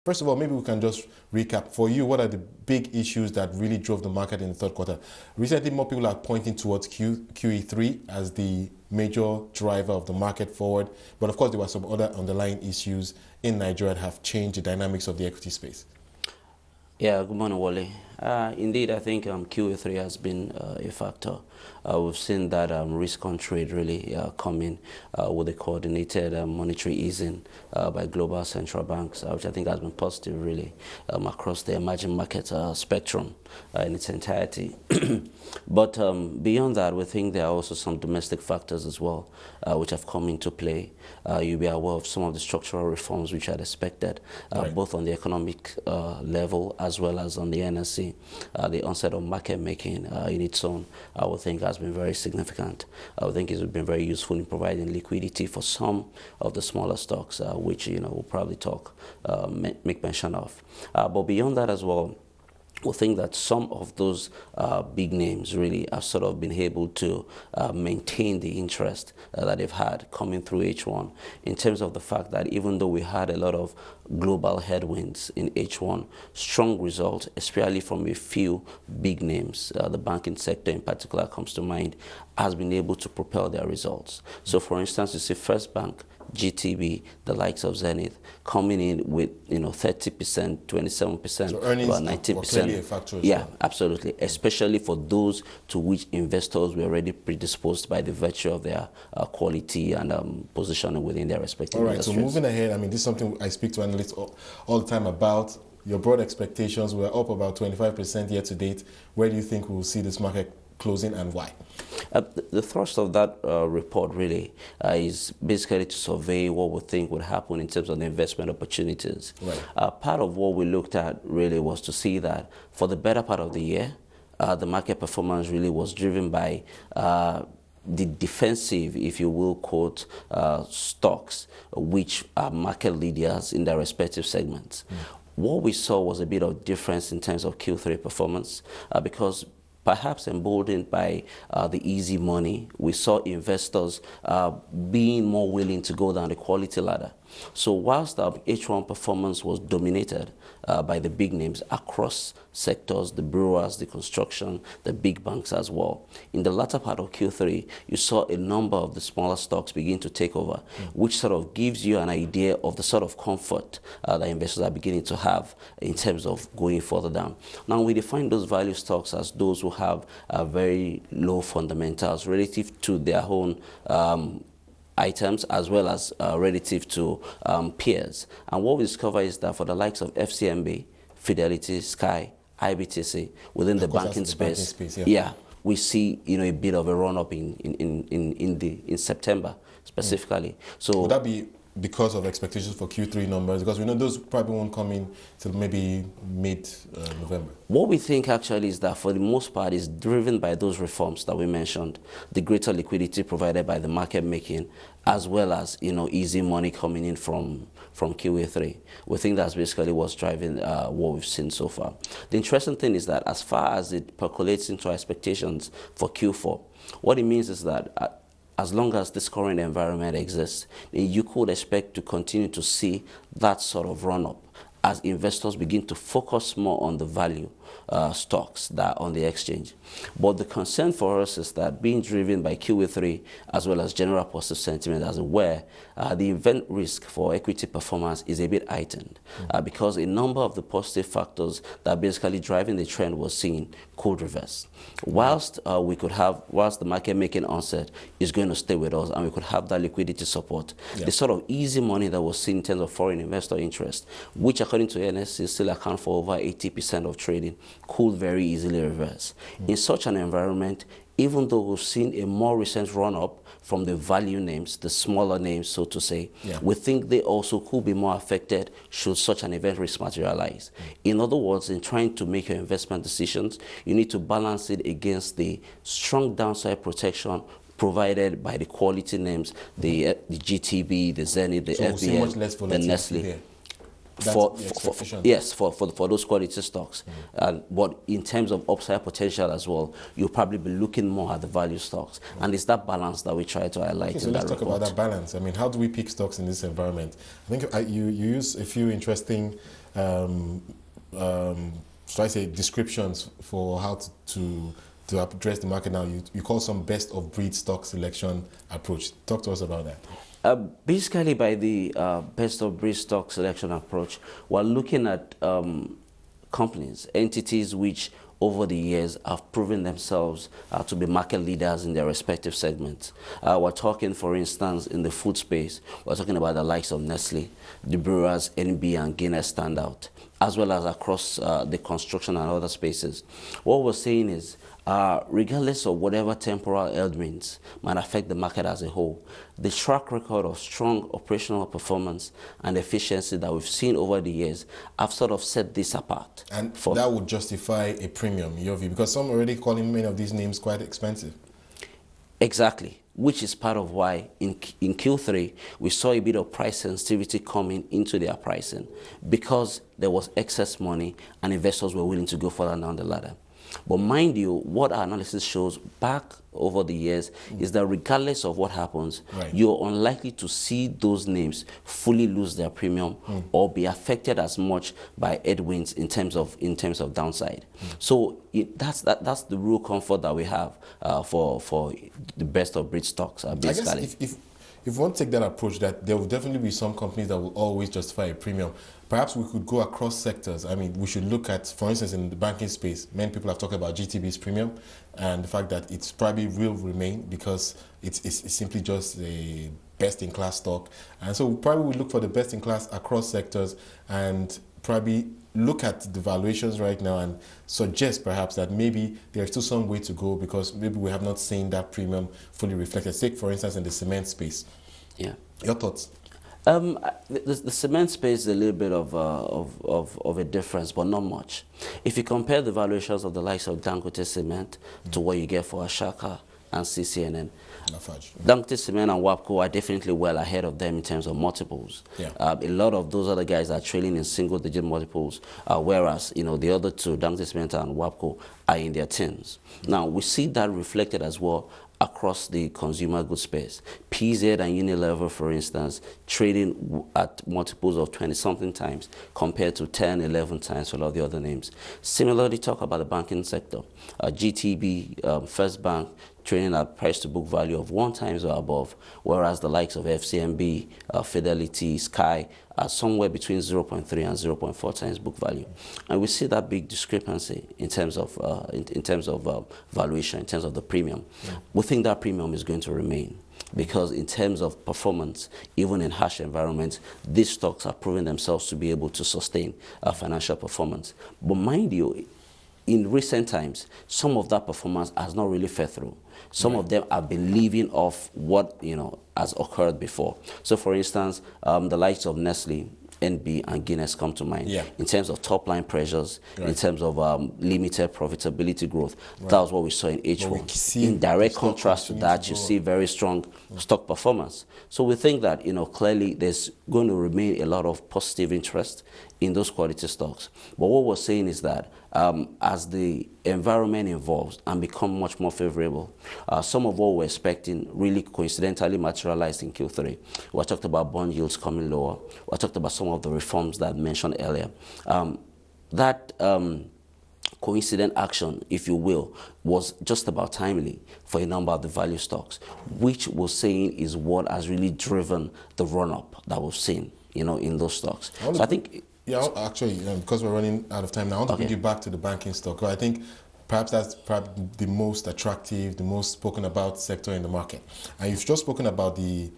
First of all, maybe we can just recap. For you, what are the big issues that really drove the market in the third quarter? Recently, more people are pointing towards QE3 as the major driver of the market forward. But of course, there were some other underlying issues in Nigeria that have changed the dynamics of the equity space. Yeah, good morning, Wole. Indeed, I think QE3 has been a factor. We've seen that risk on trade really coming with a coordinated monetary easing by global central banks, which I think has been positive really across the emerging market spectrum in its entirety. But beyond that, we think there are also some domestic factors as well, which have come into play. You'll be aware of some of the structural reforms which are expected, right, both on the economic level as well as on the NSC. The onset of market making in its own, I would think, has been very significant. I would think it's been very useful in providing liquidity for some of the smaller stocks, which we'll probably make mention of. But beyond that as well, we think that some of those big names really have sort of been able to maintain the interest that they've had coming through H1, in terms of the fact that even though we had a lot of global headwinds in H1, strong results, especially from a few big names, the banking sector in particular comes to mind, has been able to propel their results. So for instance, you see First Bank, GTB, the likes of Zenith, coming in with 30%, 27%, so earnings about 90%. A factor as yeah, well. Absolutely. Especially for those to which investors were already predisposed by the virtue of their quality and positioning within their respective industries. So moving ahead, I mean, this is something I speak to analysts all the time about. Your broad expectations were up about 25% year to date. Where do you think we will see this market closing and why? The thrust of that report really is basically to survey what we think would happen in terms of the investment opportunities. Right. Part of what we looked at really was to see that for the better part of the year, the market performance really was driven by the defensive, if you will, quote, stocks, which are market leaders in their respective segments. What we saw was a bit of difference in terms of Q3 performance because perhaps emboldened by the easy money, we saw investors being more willing to go down the quality ladder. So whilst the H1 performance was dominated by the big names across sectors, the brewers, the construction, the big banks as well, in the latter part of Q3, you saw a number of the smaller stocks begin to take over, which sort of gives you an idea of the sort of comfort that investors are beginning to have in terms of going further down. Now, we define those value stocks as those who have very low fundamentals relative to their own items as well as relative to peers. And what we discover is that for the likes of FCMB, Fidelity, Sky, IBTC, within the banking space, we see a bit of a run-up in September specifically. So would that be because of expectations for Q3 numbers? Because we know those probably won't come in till maybe mid-November. What we think actually is that for the most part is driven by those reforms that we mentioned, the greater liquidity provided by the market making, as well as easy money coming in from QE3. We think that's basically what's driving what we've seen so far. The interesting thing is that as far as it percolates into our expectations for Q4, what it means is that as long as this current environment exists, you could expect to continue to see that sort of run-up as investors begin to focus more on the value stocks that are on the exchange. But the concern for us is that being driven by QE3 as well as general positive sentiment as where the event risk for equity performance is a bit heightened because a number of the positive factors that are basically driving the trend was seen could reverse. Whilst the market making onset is going to stay with us and we could have that liquidity support, the sort of easy money that was seen in terms of foreign investor interest, which according to NSC still account for over 80% of trading, could very easily reverse. In such an environment, even though we've seen a more recent run-up from the value names, the smaller names, so to say, we think they also could be more affected should such an event risk materialize. In other words, in trying to make your investment decisions, you need to balance it against the strong downside protection provided by the quality names, the GTB, the Zenith, the FBN, the Nestle. the expectation. Yes, for those quality stocks. But in terms of upside potential as well, you'll probably be looking more at the value stocks. And it's that balance that we try to highlight Okay, so in let's that talk report. about that balance. I mean, how do we pick stocks in this environment? I think you use a few interesting, should I say, descriptions for how to address the market now. You call some best of breed stock selection approach. Talk to us about that. Basically, by the best of breed stock selection approach, we're looking at companies, entities which over the years have proven themselves to be market leaders in their respective segments. We're talking, for instance, in the food space, we're talking about the likes of Nestle, the brewers, NB and Guinness stand out, as well as across the construction and other spaces. What we're saying is, regardless of whatever temporal headwinds might affect the market as a whole, the track record of strong operational performance and efficiency that we've seen over the years have sort of set this apart. And that would justify a premium, in your view, because some are already calling many of these names quite expensive. Exactly, which is part of why in Q3 we saw a bit of price sensitivity coming into their pricing because there was excess money and investors were willing to go further down the ladder. But mind you, what our analysis shows back over the years is that regardless of what happens, you're unlikely to see those names fully lose their premium or be affected as much by headwinds in terms of downside. So that's the real comfort that we have for the best of breed stocks. Basically. I guess if we want to take that approach, that there will definitely be some companies that will always justify a premium. Perhaps we could go across sectors. I mean, we should look at, for instance, in the banking space, many people have talked about GTB's premium and the fact that it's probably will remain because it's simply just a best-in-class stock. And so we probably would look for the best-in-class across sectors and probably look at the valuations right now and suggest perhaps that maybe there's still some way to go because maybe we have not seen that premium fully reflected. Take, for instance, in the cement space. Yeah. Your thoughts? The cement space is a little bit of a difference, but not much. If you compare the valuations of the likes of Dangote Cement to what you get for Ashaka and CCNN, Dangote Cement and WAPCO are definitely well ahead of them in terms of multiples. Yeah. A lot of those other guys are trading in single-digit multiples, whereas the other two, Dangote Cement and WAPCO, are in their tens. Now, we see that reflected as well across the consumer goods space. PZ and Unilever, for instance, trading at multiples of 20-something times compared to 10, 11 times for a lot of the other names. Similarly, talk about the banking sector. GTB, First Bank, trading at price-to-book value of 1 times or above, whereas the likes of FCMB, Fidelity, Sky are somewhere between 0.3 and 0.4 times book value. And we see that big discrepancy in terms of valuation, in terms of the premium. We think that premium is going to remain because in terms of performance, even in harsh environments, these stocks are proving themselves to be able to sustain financial performance. But mind you, in recent times, some of that performance has not really fed through. Some of them have been living off what has occurred before. So, for instance, the likes of Nestle, NB, and Guinness come to mind. In terms of top-line pressures, in terms of limited profitability growth, that was what we saw in H1. In direct contrast to that, you see very strong stock performance. So we think that clearly there's going to remain a lot of positive interest in those quality stocks. But what we're saying is that as the environment evolves and become much more favorable, some of what we're expecting really coincidentally materialized in Q3. We talked about bond yields coming lower. We talked about some of the reforms that I mentioned earlier. That coincident action, if you will, was just about timely for a number of the value stocks, which we're saying is what has really driven the run-up that we've seen, in those stocks. So I think... Yeah, actually, because we're running out of time now, I want to bring you back to the banking stock. I think perhaps that's the most attractive, the most spoken about sector in the market. And you've just spoken about the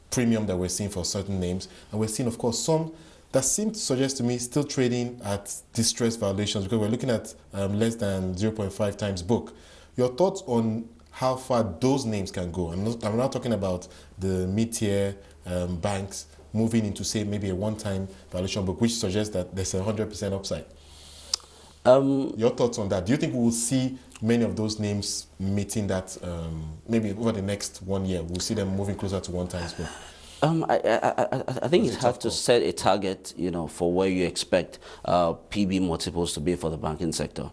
premium that we're seeing for certain names. And we're seeing, of course, some that seem to suggest to me still trading at distressed valuations because we're looking at less than 0.5 times book. Your thoughts on how far those names can go? I'm not talking about the mid-tier banks moving into, say, maybe a one-time valuation book, which suggests that there's 100% upside. Your thoughts on that? Do you think we will see many of those names meeting that, maybe over the next 1 year, we'll see them moving closer to one-time book? I think it's hard to set a target, for where you expect PB multiples to be for the banking sector.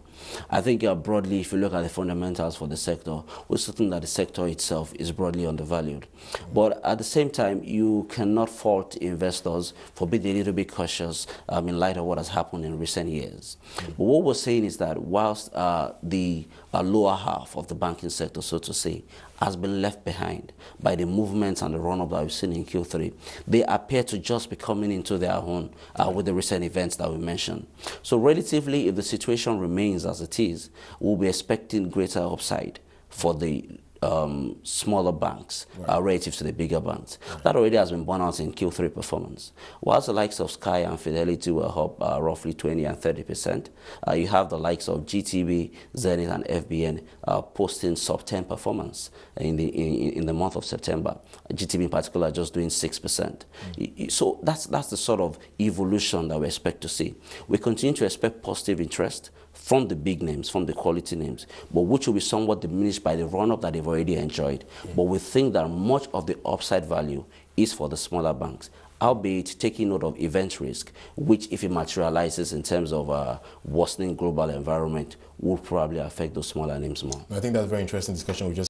I think broadly, if you look at the fundamentals for the sector, we're certain that the sector itself is broadly undervalued. But at the same time, you cannot fault investors for being a little bit cautious in light of what has happened in recent years. But what we're saying is that whilst the lower half of the banking sector, so to say, has been left behind by the movements and the run-up that we've seen in Q3, they appear to just be coming into their own with the recent events that we mentioned. So relatively, if the situation remains as it is, we'll be expecting greater upside for the smaller banks relative to the bigger banks. That already has been borne out in Q3 performance. Whilst the likes of Sky and Fidelity were up roughly 20 and 30%, you have the likes of GTB, Zenith, and FBN posting sub-10 performance in the month of September. GTB in particular just doing 6%. So that's the sort of evolution that we expect to see. We continue to expect positive interest from the big names, from the quality names, but which will be somewhat diminished by the run-up that they've already enjoyed. But we think that much of the upside value is for the smaller banks, albeit taking note of event risk, which if it materializes in terms of worsening global environment, will probably affect those smaller names more. I think that's a very interesting discussion we just